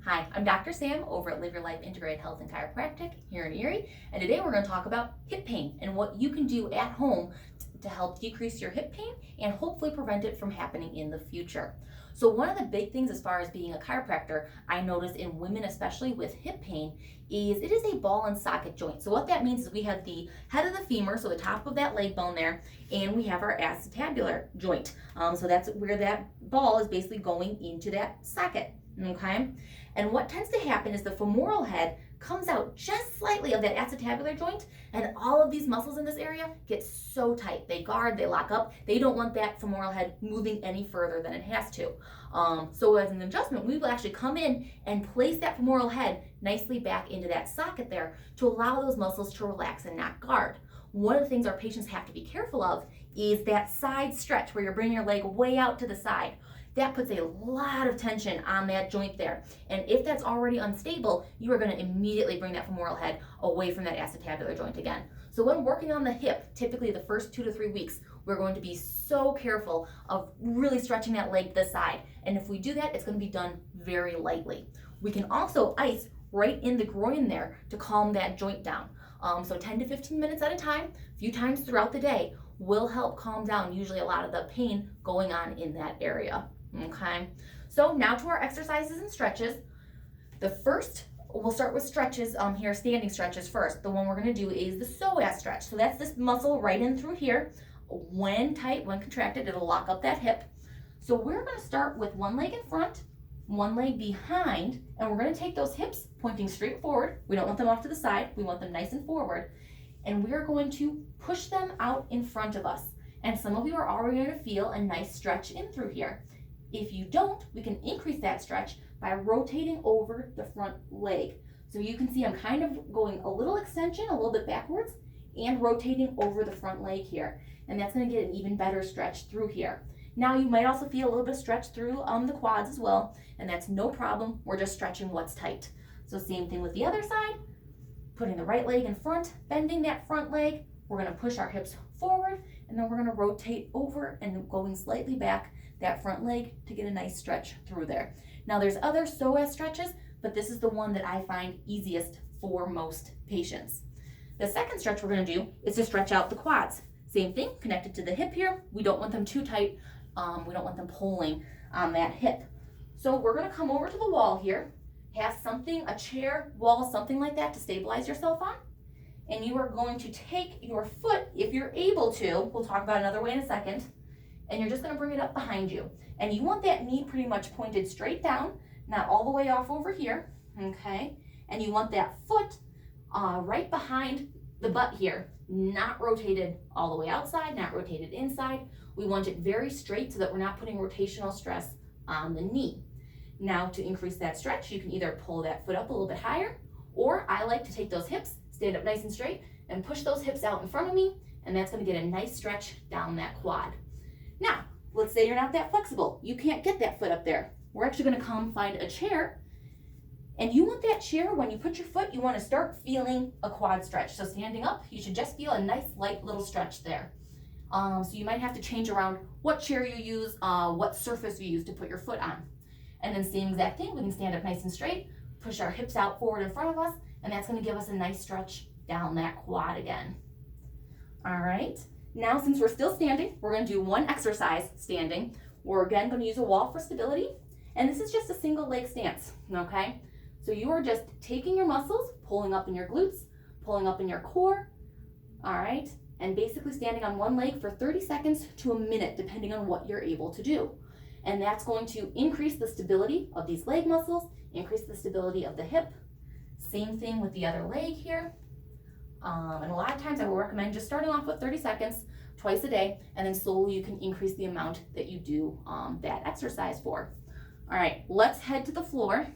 Hi, I'm Dr. Sam over at Live Your Life Integrated Health and Chiropractic here in Erie, and today we're going to talk about hip pain and what you can do at home to help decrease your hip pain and hopefully prevent it from happening in the future. So one of the big things as far as being a chiropractor, I notice in women, especially with hip pain, is it is a ball and socket joint. So what that means is we have the head of the femur, so the top of that leg bone there, and we have our acetabular joint. So that's where that ball is basically going into that socket, okay? And what tends to happen is the femoral head comes out just slightly of that acetabular joint, and all of these muscles in this area get so tight. They guard, they lock up. They don't want that femoral head moving any further than it has to. So as an adjustment, we will actually come in and place that femoral head nicely back into that socket there to allow those muscles to relax and not guard. One of the things our patients have to be careful of is that side stretch where you're bringing your leg way out to the side. That puts a lot of tension on that joint there. And if that's already unstable, you are going to immediately bring that femoral head away from that acetabular joint again. So when working on the hip, typically the first 2 to 3 weeks, we're going to be so careful of really stretching that leg to the side. And if we do that, it's going to be done very lightly. We can also ice right in the groin there to calm that joint down. So 10 to 15 minutes at a time, a few times throughout the day, will help calm down usually a lot of the pain going on in that area. Okay, so now to our exercises and stretches. The first, we'll start with stretches here, standing stretches first. The one we're going to do is the psoas stretch. So that's this muscle right in through here. When tight, when contracted, it'll lock up that hip. So we're going to start with one leg in front, one leg behind, and we're going to take those hips pointing straight forward. We don't want them off to the side. We want them nice and forward. And we are going to push them out in front of us. And some of you are already going to feel a nice stretch in through here. If you don't, we can increase that stretch by rotating over the front leg. So you can see I'm kind of going a little extension, a little bit backwards, and rotating over the front leg here. And that's going to get an even better stretch through here. Now you might also feel a little bit of stretch through the quads as well, and that's no problem. We're just stretching what's tight. So same thing with the other side, putting the right leg in front, bending that front leg. We're going to push our hips forward, and then we're going to rotate over and going slightly back that front leg to get a nice stretch through there. Now there's other psoas stretches, but this is the one that I find easiest for most patients. The second stretch we're going to do is to stretch out the quads. Same thing, connected to the hip here. We don't want them too tight. We don't want them pulling on that hip. So we're going to come over to the wall here, have something, a chair, wall, something like that to stabilize yourself on. And you are going to take your foot, if you're able to, we'll talk about another way in a second, and you're just going to bring it up behind you. And you want that knee pretty much pointed straight down, not all the way off over here, okay? And you want that foot right behind the butt here, not rotated all the way outside, not rotated inside. We want it very straight so that we're not putting rotational stress on the knee. Now to increase that stretch, you can either pull that foot up a little bit higher, or I like to take those hips, stand up nice and straight, and push those hips out in front of me, and that's going to get a nice stretch down that quad. Now, let's say you're not that flexible. You can't get that foot up there. We're actually going to come find a chair, and you want that chair, when you put your foot, you want to start feeling a quad stretch. So standing up, you should just feel a nice light little stretch there. So you might have to change around what chair you use, what surface you use to put your foot on. And then same exact thing, we can stand up nice and straight, push our hips out forward in front of us, and that's going to give us a nice stretch down that quad again. All right. Now, since we're still standing, we're going to do one exercise standing. We're again going to use a wall for stability, and this is just a single leg stance, okay? So you are just taking your muscles, pulling up in your glutes, pulling up in your core, all right? And basically standing on one leg for 30 seconds to a minute, depending on what you're able to do. And that's going to increase the stability of these leg muscles, increase the stability of the hip. Same thing with the other leg here. And a lot of times I will recommend just starting off with 30 seconds twice a day, and then slowly you can increase the amount that you do that exercise for. All right, let's head to the floor.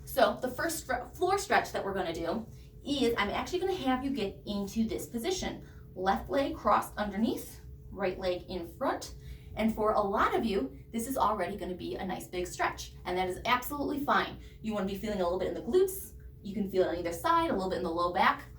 So the first floor stretch that we're going to do is I'm actually going to have you get into this position. Left leg crossed underneath, right leg in front. And for a lot of you, this is already going to be a nice big stretch, and that is absolutely fine. You want to be feeling a little bit in the glutes. You can feel it on either side, a little bit in the low back.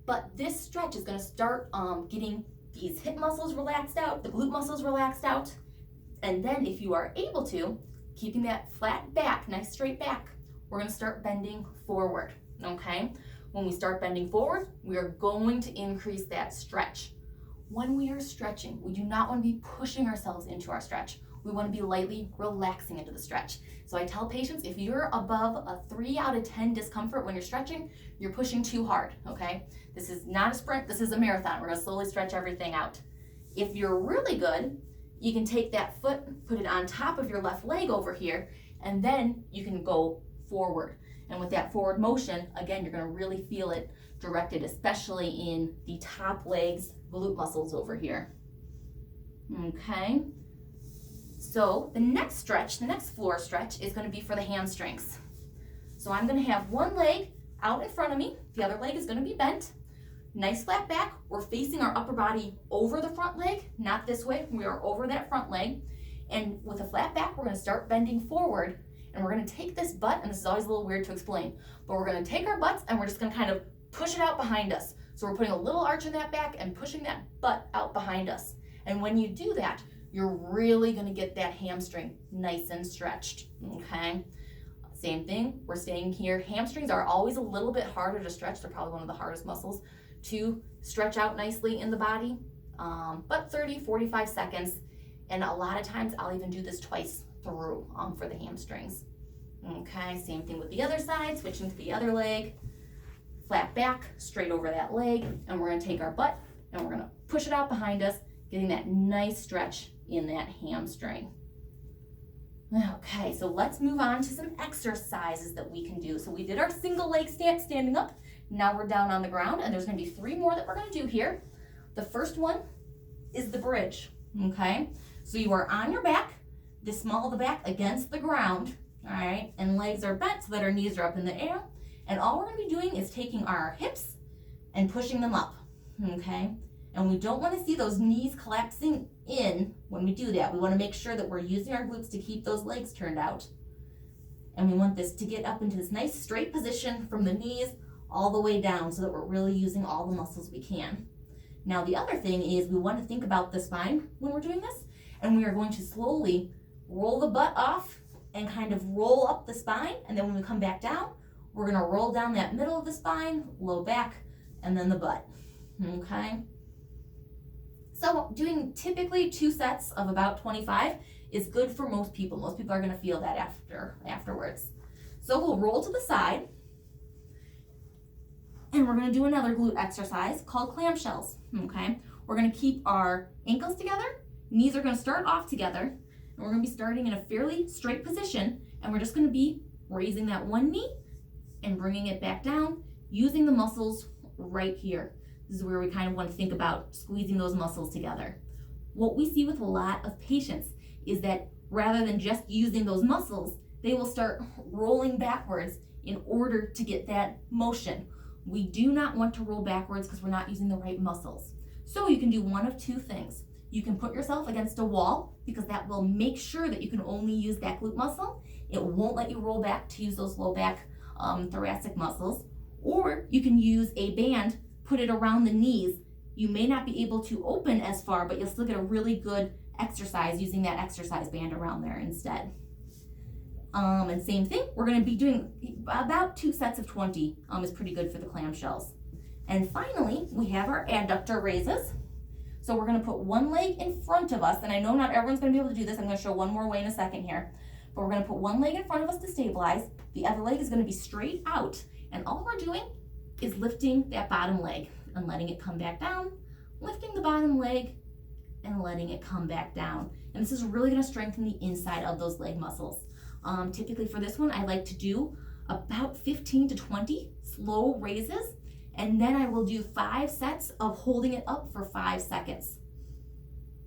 But this stretch is going to start getting these hip muscles relaxed out, the glute muscles relaxed out. And then if you are able to, keeping that flat back, nice straight back, we're gonna start bending forward, okay? When we start bending forward, we are going to increase that stretch. When we are stretching, we do not want to be pushing ourselves into our stretch. We want to be lightly relaxing into the stretch. So I tell patients, if you're above a 3 out of 10 discomfort when you're stretching, you're pushing too hard, okay? This is not a sprint, this is a marathon. We're gonna slowly stretch everything out. If you're really good, you can take that foot, put it on top of your left leg over here, and then you can go forward. And with that forward motion, again, you're gonna really feel it directed, especially in the top legs, glute muscles over here. Okay, so the next stretch, the next floor stretch is gonna be for the hamstrings. So I'm gonna have one leg out in front of me, the other leg is gonna be bent. Nice flat back, we're facing our upper body over the front leg, not this way, we are over that front leg. And with a flat back, we're gonna start bending forward, and we're gonna take this butt, and this is always a little weird to explain, but we're gonna take our butts and we're just gonna kind of push it out behind us. So we're putting a little arch in that back and pushing that butt out behind us. And when you do that, you're really gonna get that hamstring nice and stretched, okay? Same thing, we're staying here. Hamstrings are always a little bit harder to stretch. They're probably one of the hardest muscles to stretch out nicely in the body, but 30, 45 seconds. And a lot of times I'll even do this twice through for the hamstrings. Okay, same thing with the other side, switching to the other leg. Flat back, straight over that leg, and we're gonna take our butt and we're gonna push it out behind us, getting that nice stretch in that hamstring. Okay, so let's move on to some exercises that we can do. So we did our single leg standing up. Now we're down on the ground, and there's gonna be 3 more that we're gonna do here. The first one is the bridge, okay? So you are on your back, the small of the back against the ground, all right? And legs are bent so that our knees are up in the air. And all we're gonna be doing is taking our hips and pushing them up, okay? And we don't wanna see those knees collapsing in when we do that. We wanna make sure that we're using our glutes to keep those legs turned out. And we want this to get up into this nice straight position from the knees all the way down so that we're really using all the muscles we can. Now the other thing is we wanna think about the spine when we're doing this, and we are going to slowly roll the butt off and kind of roll up the spine, and then when we come back down, we're gonna roll down that middle of the spine, low back, and then the butt, okay? So doing typically 2 sets of about 25 is good for most people. Most people are gonna feel that afterwards. So we'll roll to the side, and we're gonna do another glute exercise called clamshells, okay? We're gonna keep our ankles together, knees are gonna start off together, and we're gonna be starting in a fairly straight position, and we're just gonna be raising that one knee and bringing it back down, using the muscles right here. This is where we kind of want to think about squeezing those muscles together. What we see with a lot of patients is that rather than just using those muscles, they will start rolling backwards in order to get that motion. We do not want to roll backwards because we're not using the right muscles. So you can do one of 2 things. You can put yourself against a wall because that will make sure that you can only use that glute muscle. It won't let you roll back to use those low back thoracic muscles. Or you can use a band, put it around the knees. You may not be able to open as far, but you'll still get a really good exercise using that exercise band around there instead. And same thing, we're gonna be doing about 2 sets of 20 is pretty good for the clamshells. And finally, we have our adductor raises. So we're gonna put one leg in front of us, and I know not everyone's gonna be able to do this. I'm gonna show one more way in a second here. But we're gonna put one leg in front of us to stabilize. The other leg is gonna be straight out. And all we're doing is lifting that bottom leg and letting it come back down, lifting the bottom leg and letting it come back down. And this is really gonna strengthen the inside of those leg muscles. Typically for this one, I like to do about 15 to 20 slow raises, and then I will do 5 sets of holding it up for 5 seconds.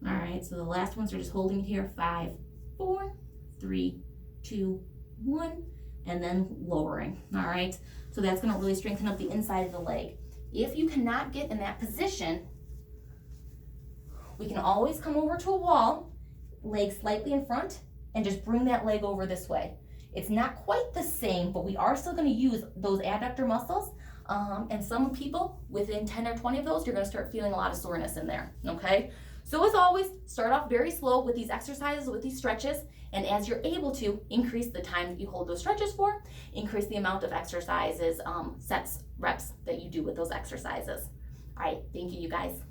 All right, so the last ones are just holding it here, 5, 4, 3, 2, 1, and then lowering, all right? So that's gonna really strengthen up the inside of the leg. If you cannot get in that position, we can always come over to a wall, leg slightly in front, and just bring that leg over this way. It's not quite the same, but we are still gonna use those adductor muscles. And some people, within 10 or 20 of those, you're gonna start feeling a lot of soreness in there, okay? So as always, start off very slow with these exercises, with these stretches, and as you're able to, increase the time that you hold those stretches for, increase the amount of exercises, sets, reps that you do with those exercises. All right, thank you, you guys.